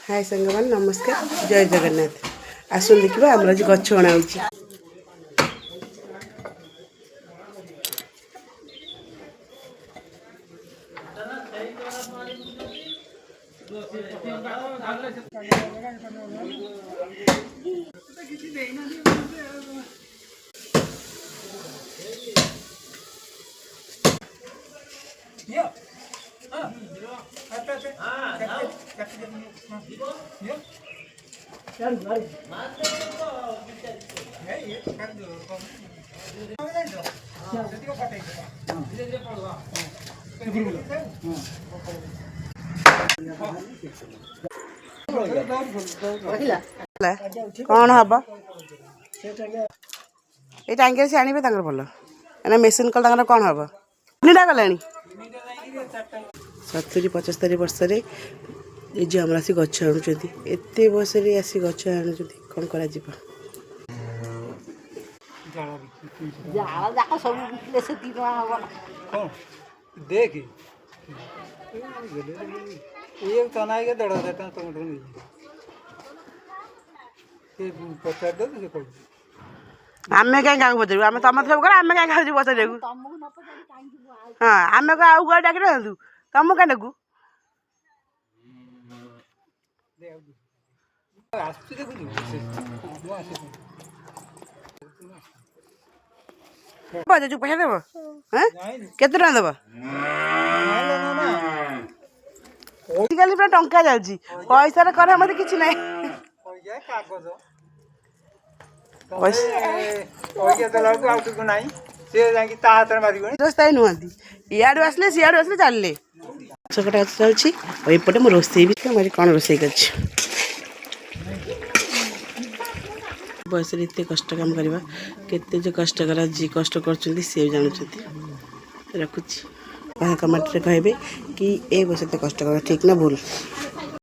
हाय संगमान नमस्कार जय जगन्नाथ। आसन देखा आम आज गछ अणा हो कौन हम ये टांगे से आने भल एना मेसीन कल कौन हम तीनटा गला 70-75 वर्ष निज आम आसी गछ आणुंट एत बयस आसी गछ आणुंट कौन कर देख ये तना के 1,500 टका तुम आम क्या क्या पचारू आम तुम सब कर आम क्या खाऊ पचार हाँ आम को आउ डाक तुम क्या डाकू पैसा देव केते टका देव आजिकल पूरा टंका जाऊँगी पैसा कर मत कि ना इाड़ू आसले सियाड़ू आसले चलिए छकटा चलती एपटे मो रोसे भी मुझे कौन रोसे कर बयस एत कष्ट काम करवा केते जो कष्ट करा जी कष्ट कर सी जानते रखुच्छी कमेंट रे कहे कि ए बयस एत कष्ट कर ठीक ना भूल।